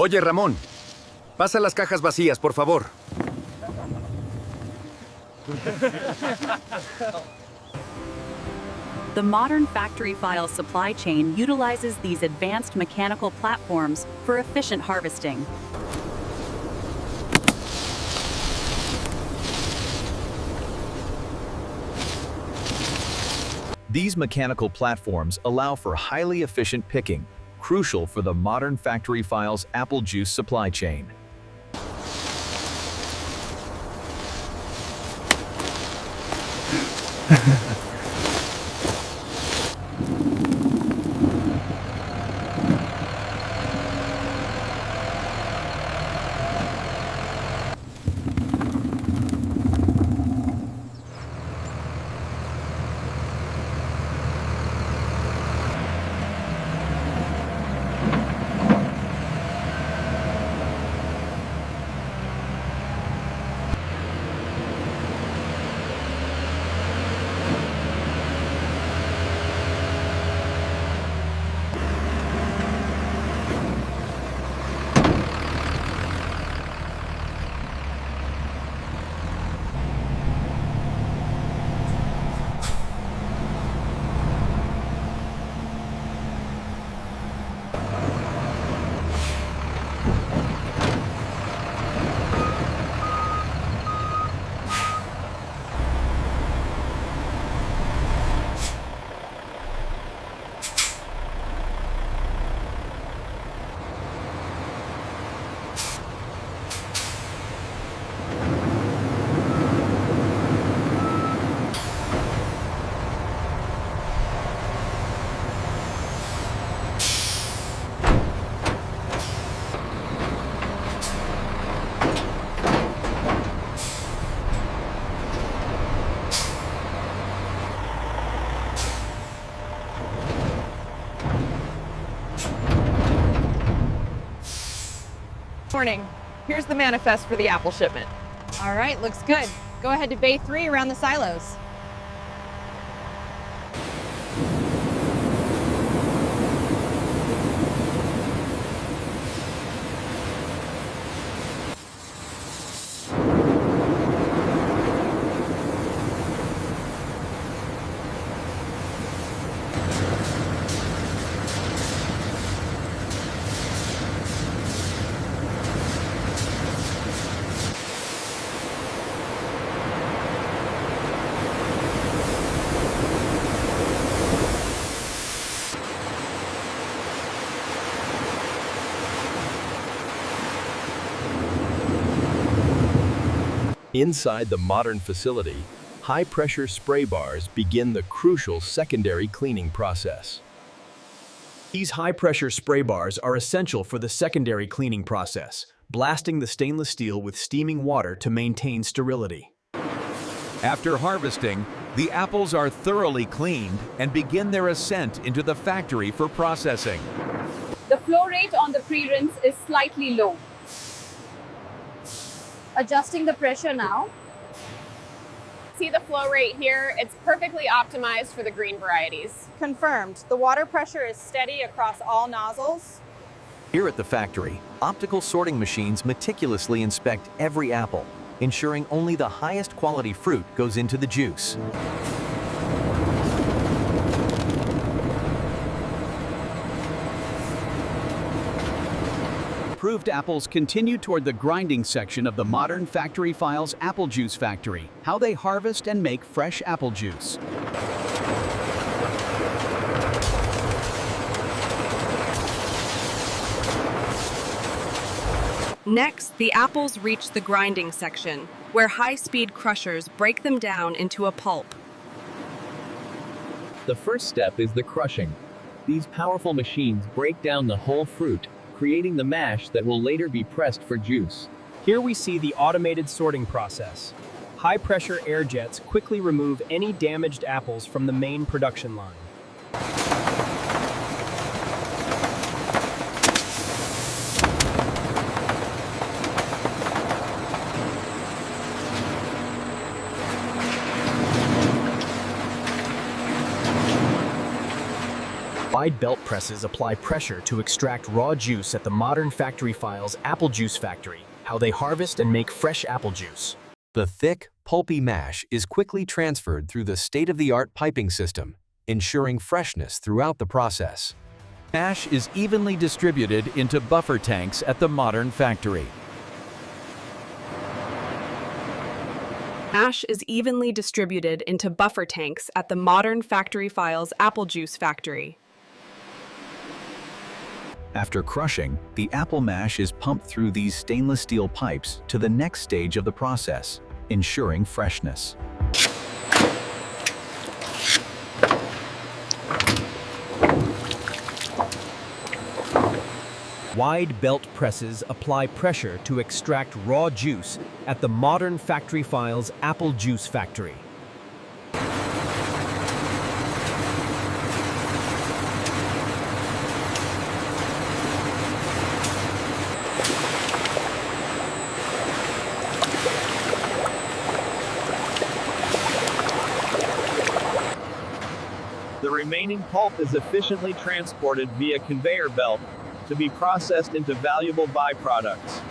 Oye, Ramón, pasa las cajas vacías, por favor. The modern factory file supply chain utilizes these advanced mechanical platforms for efficient harvesting. These mechanical platforms allow for highly efficient picking, crucial for the modern factory file's apple juice supply chain. Morning. Here's the manifest for the apple shipment. All right, looks good. Go ahead to Bay 3 around the silos. Inside the modern facility, high-pressure spray bars begin the crucial secondary cleaning process. These high-pressure spray bars are essential for the secondary cleaning process, blasting the stainless steel with steaming water to maintain sterility. After harvesting, the apples are thoroughly cleaned and begin their ascent into the factory for processing. The flow rate on the pre-rinse is slightly low. Adjusting the pressure now. See the flow rate here? It's perfectly optimized for the green varieties. Confirmed. The water pressure is steady across all nozzles. Here at the factory, optical sorting machines meticulously inspect every apple, ensuring only the highest quality fruit goes into the juice. Approved apples continue toward the grinding section of the modern factory file's apple juice factory, how they harvest and make fresh apple juice. Next, the apples reach the grinding section, where high-speed crushers break them down into a pulp. The first step is the crushing. These powerful machines break down the whole fruit, creating the mash that will later be pressed for juice. Here we see the automated sorting process. High-pressure air jets quickly remove any damaged apples from the main production line. Wide belt presses apply pressure to extract raw juice at the modern factory file's apple juice factory, how they harvest and make fresh apple juice. The thick, pulpy mash is quickly transferred through the state-of-the-art piping system, ensuring freshness throughout the process. Mash is evenly distributed into buffer tanks at the modern factory. Mash is evenly distributed into buffer tanks at the modern factory file's apple juice factory. After crushing, the apple mash is pumped through these stainless steel pipes to the next stage of the process, ensuring freshness. Wide belt presses apply pressure to extract raw juice at the modern factory file's apple juice factory. The remaining pulp is efficiently transported via conveyor belt to be processed into valuable byproducts.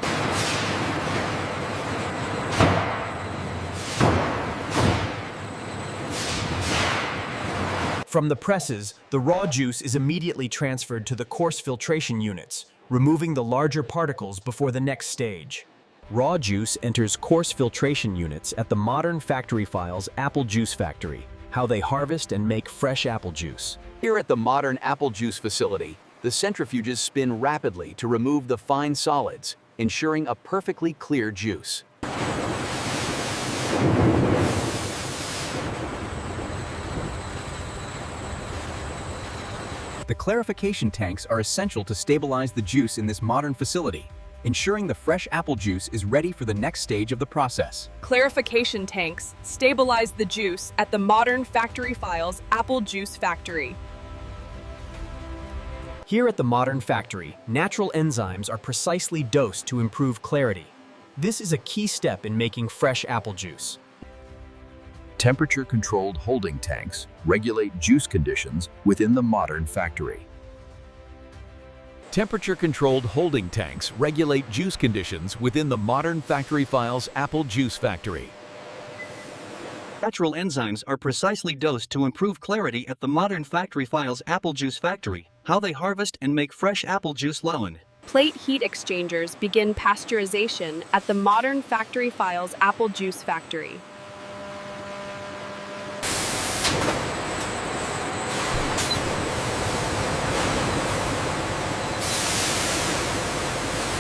From the presses, the raw juice is immediately transferred to the coarse filtration units, removing the larger particles before the next stage. Raw juice enters coarse filtration units at the modern factory file's apple juice factory, how they harvest and make fresh apple juice. Here at the modern apple juice facility, the centrifuges spin rapidly to remove the fine solids, ensuring a perfectly clear juice. The clarification tanks are essential to stabilize the juice in this modern facility, ensuring the fresh apple juice is ready for the next stage of the process. Clarification tanks stabilize the juice at the modern factory file's apple juice factory. Here at the modern factory, natural enzymes are precisely dosed to improve clarity. This is a key step in making fresh apple juice. Temperature-controlled holding tanks regulate juice conditions within the modern factory. Temperature-controlled holding tanks regulate juice conditions within the modern factory file's apple juice factory. Natural enzymes are precisely dosed to improve clarity at the modern factory file's apple juice factory, how they harvest and make fresh apple juice lowen. Plate heat exchangers begin pasteurization at the modern factory file's apple juice factory.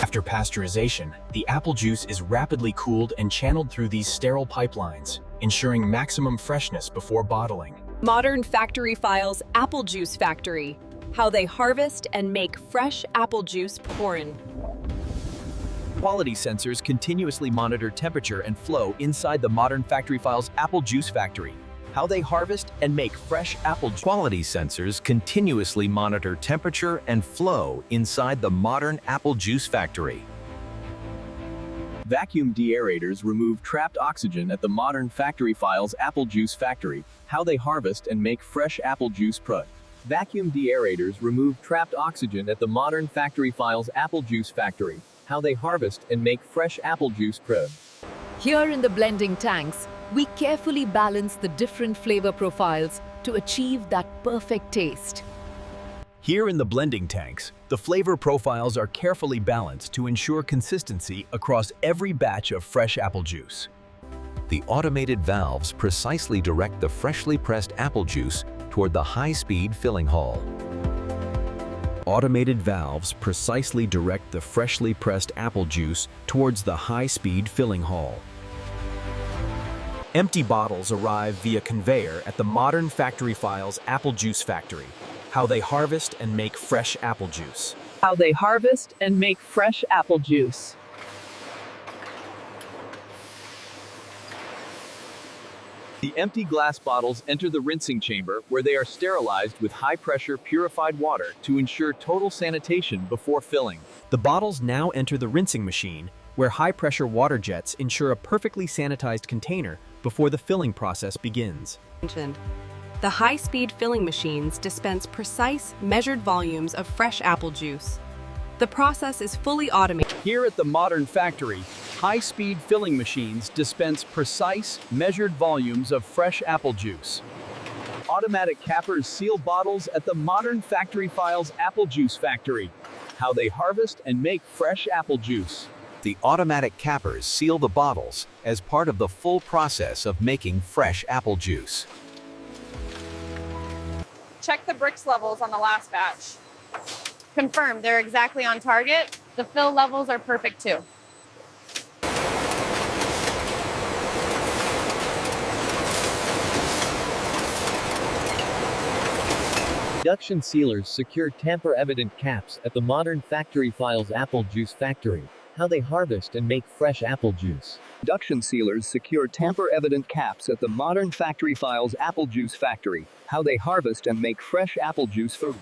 After pasteurization, the apple juice is rapidly cooled and channeled through these sterile pipelines, ensuring maximum freshness before bottling. Modern factory file's apple juice factory, how they harvest and make fresh apple juice pourin'. Quality sensors continuously monitor temperature and flow inside the modern factory file's apple juice factory, how they harvest and make fresh apple juice. Quality sensors continuously monitor temperature and flow inside the modern apple juice factory. Vacuum deaerators remove trapped oxygen at the modern factory file's apple juice factory, how they harvest and make fresh apple juice product. Vacuum deaerators remove trapped oxygen at the modern factory file's apple juice factory, how they harvest and make fresh apple juice product. Here in the blending tanks, we carefully balance the different flavor profiles to achieve that perfect taste. Here in the blending tanks, the flavor profiles are carefully balanced to ensure consistency across every batch of fresh apple juice. The automated valves precisely direct the freshly pressed apple juice toward the high-speed filling hall. Automated valves precisely direct the freshly pressed apple juice towards the high-speed filling hall. Empty bottles arrive via conveyor at the modern factory file's apple juice factory, how they harvest and make fresh apple juice. How they harvest and make fresh apple juice. The empty glass bottles enter the rinsing chamber where they are sterilized with high-pressure purified water to ensure total sanitation before filling. The bottles now enter the rinsing machine, where high-pressure water jets ensure a perfectly sanitized container before the filling process begins. The the high-speed filling machines dispense precise, measured volumes of fresh apple juice. The process is fully automated. Here at the modern factory, high-speed filling machines dispense precise, measured volumes of fresh apple juice. Automatic cappers seal bottles at the modern factory files apple juice factory. How they harvest and make fresh apple juice. The automatic cappers seal the bottles as part of the full process of making fresh apple juice. Check the bricks levels on the last batch. Confirm they're exactly on target. The fill levels are perfect too. Reduction sealers secure tamper-evident caps at the modern factory files apple juice factory. How they harvest and make fresh apple juice. Reduction sealers secure tamper-evident caps at the modern factory files apple juice factory. How they harvest and make fresh apple juice food.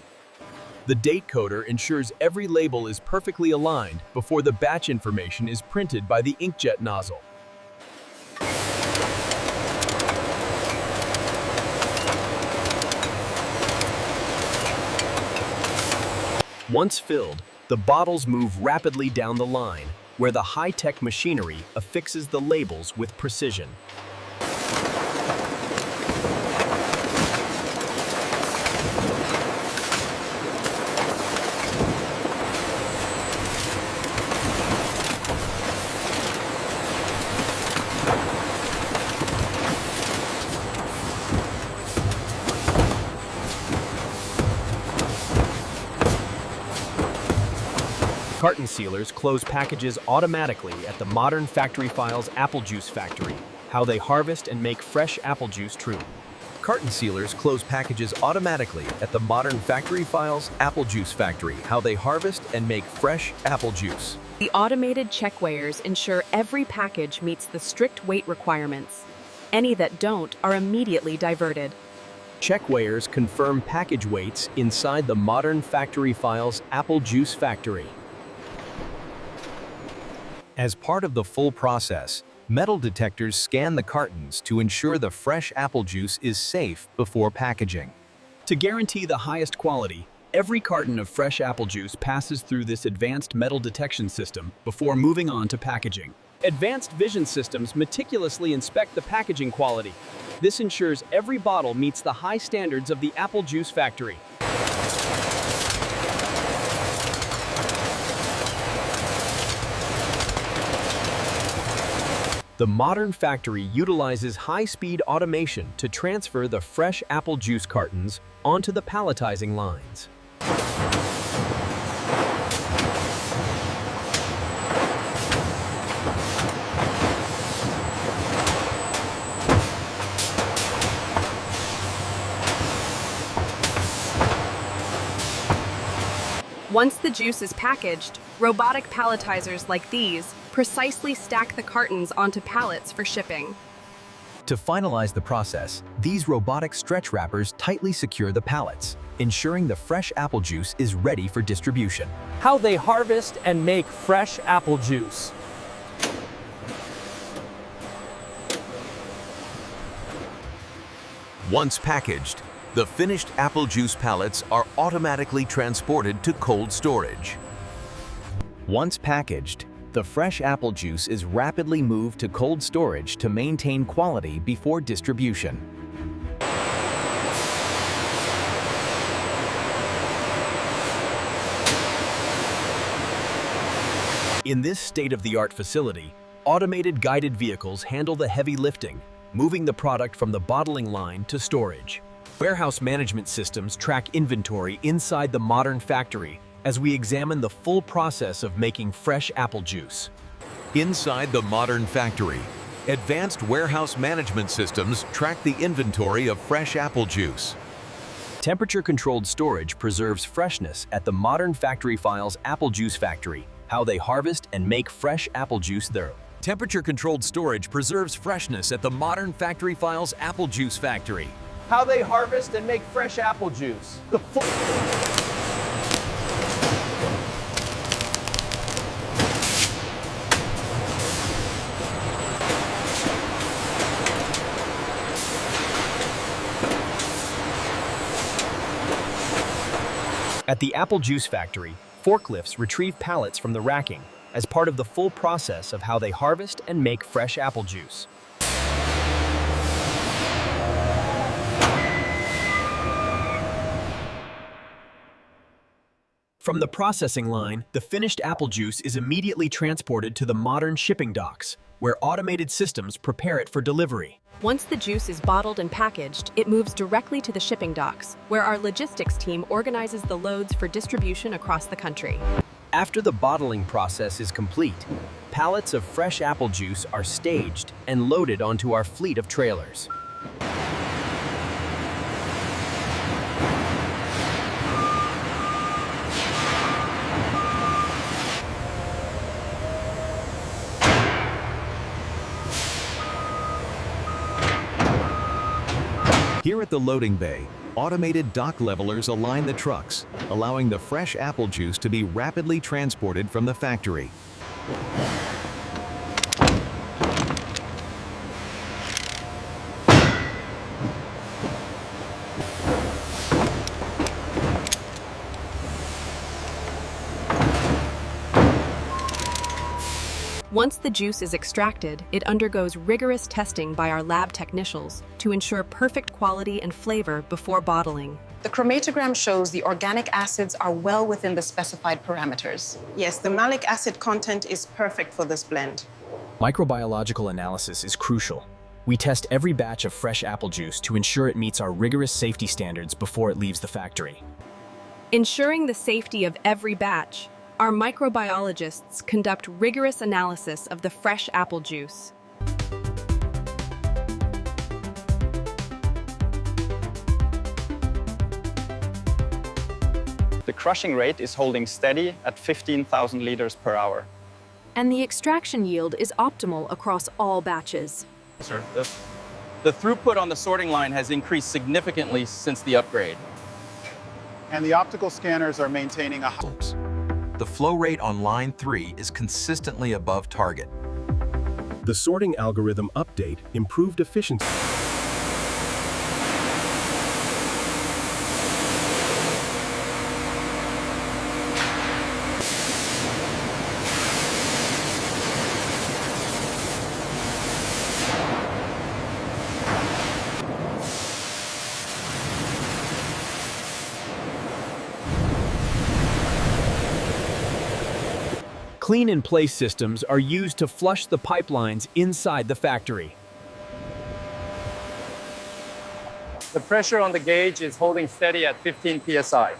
The date coder ensures every label is perfectly aligned before the batch information is printed by the inkjet nozzle. Once filled, the bottles move rapidly down the line, where the high-tech machinery affixes the labels with precision. Carton sealers close packages automatically at the modern factory files apple juice factory. How they harvest and make fresh apple juice true. Carton sealers close packages automatically at the modern factory files apple juice factory. How they harvest and make fresh apple juice. The automated check weighers ensure every package meets the strict weight requirements. Any that don't are immediately diverted. Check weighers confirm package weights inside the modern factory files apple juice factory. As part of the full process, metal detectors scan the cartons to ensure the fresh apple juice is safe before packaging. To guarantee the highest quality, every carton of fresh apple juice passes through this advanced metal detection system before moving on to packaging. Advanced vision systems meticulously inspect the packaging quality. This ensures every bottle meets the high standards of the apple juice factory. The modern factory utilizes high-speed automation to transfer the fresh apple juice cartons onto the palletizing lines. Once the juice is packaged, robotic palletizers like these precisely stack the cartons onto pallets for shipping. To finalize the process, these robotic stretch wrappers tightly secure the pallets, ensuring the fresh apple juice is ready for distribution. How they harvest and make fresh apple juice. Once packaged, the finished apple juice pallets are automatically transported to cold storage. Once packaged, the fresh apple juice is rapidly moved to cold storage to maintain quality before distribution. In this state-of-the-art facility, automated guided vehicles handle the heavy lifting, moving the product from the bottling line to storage. Warehouse management systems track inventory inside the modern factory as we examine the full process of making fresh apple juice. Inside the modern factory, advanced warehouse management systems track the inventory of fresh apple juice. Temperature-controlled storage preserves freshness at the modern factory files apple juice factory. How they harvest and make fresh apple juice there. Temperature-controlled storage preserves freshness at the modern factory files apple juice factory. How they harvest and make fresh apple juice. At the apple juice factory, forklifts retrieve pallets from the racking as part of the full process of how they harvest and make fresh apple juice. From the processing line, the finished apple juice is immediately transported to the modern shipping docks, where automated systems prepare it for delivery. Once the juice is bottled and packaged, it moves directly to the shipping docks, where our logistics team organizes the loads for distribution across the country. After the bottling process is complete, pallets of fresh apple juice are staged and loaded onto our fleet of trailers. Here at the loading bay, automated dock levelers align the trucks, allowing the fresh apple juice to be rapidly transported from the factory. Once the juice is extracted, it undergoes rigorous testing by our lab technicians to ensure perfect quality and flavor before bottling. The chromatogram shows the organic acids are well within the specified parameters. Yes, the malic acid content is perfect for this blend. Microbiological analysis is crucial. We test every batch of fresh apple juice to ensure it meets our rigorous safety standards before it leaves the factory. Ensuring the safety of every batch, our microbiologists conduct rigorous analysis of the fresh apple juice. The crushing rate is holding steady at 15,000 liters per hour. And the extraction yield is optimal across all batches. Sir, the throughput on the sorting line has increased significantly since the upgrade. And the optical scanners are maintaining a The flow rate on line 3 is consistently above target. The sorting algorithm update improved efficiency. Clean-in-place systems are used to flush the pipelines inside the factory. The pressure on the gauge is holding steady at 15 psi.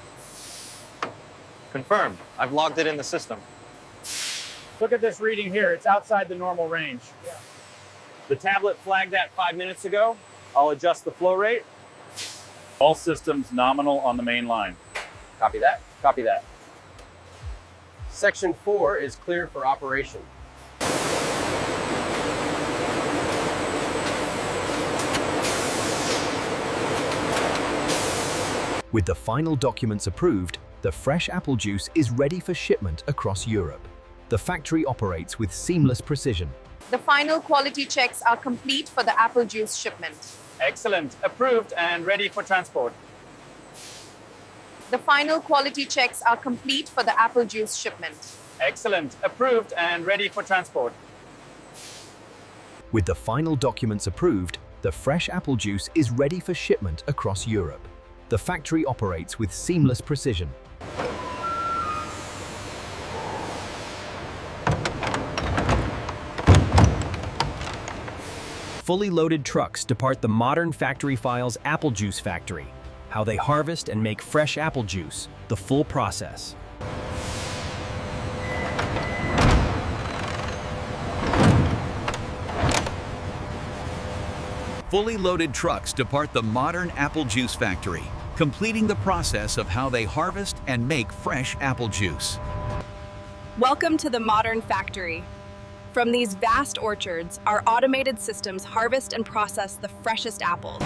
Confirmed. I've logged it in the system. Look at this reading here. It's outside the normal range. The tablet flagged that 5 minutes ago. I'll adjust the flow rate. All systems nominal on the main line. Copy that. Copy that. Section 4 is clear for operation. With the final documents approved, the fresh apple juice is ready for shipment across Europe. The factory operates with seamless precision. The final quality checks are complete for the apple juice shipment. Excellent. Approved and ready for transport. The final quality checks are complete for the apple juice shipment. Excellent. Approved and ready for transport. With the final documents approved, the fresh apple juice is ready for shipment across Europe. The factory operates with seamless precision. Fully loaded trucks depart the modern Factory Files apple juice factory. How they harvest and make fresh apple juice, the full process. Fully loaded trucks depart the modern apple juice factory, completing the process of how they harvest and make fresh apple juice. Welcome to the modern factory. From these vast orchards, our automated systems harvest and process the freshest apples.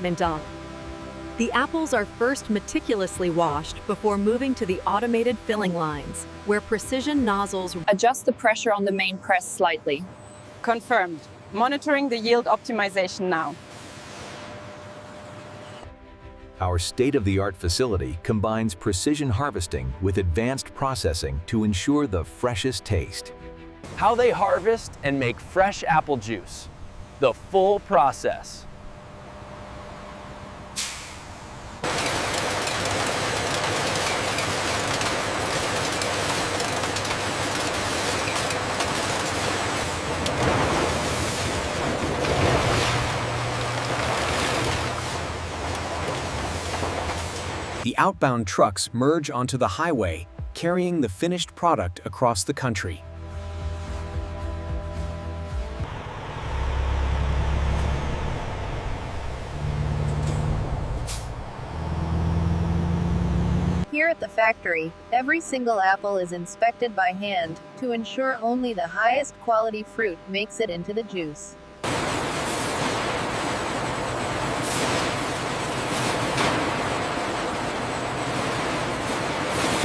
Mental. The apples are first meticulously washed before moving to the automated filling lines, where precision nozzles Adjust the pressure on the main press slightly. Confirmed. Monitoring the yield optimization now. Our state-of-the-art facility combines precision harvesting with advanced processing to ensure the freshest taste. How they harvest and make fresh apple juice. The full process. The outbound trucks merge onto the highway, carrying the finished product across the country. Here at the factory, every single apple is inspected by hand to ensure only the highest quality fruit makes it into the juice.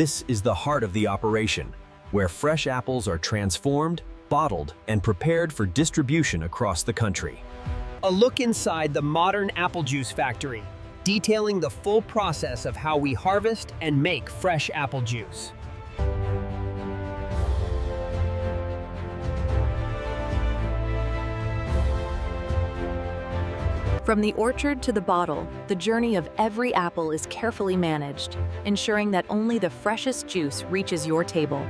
This is the heart of the operation, where fresh apples are transformed, bottled, and prepared for distribution across the country. A look inside the modern apple juice factory, detailing the full process of how we harvest and make fresh apple juice. From the orchard to the bottle, the journey of every apple is carefully managed, ensuring that only the freshest juice reaches your table.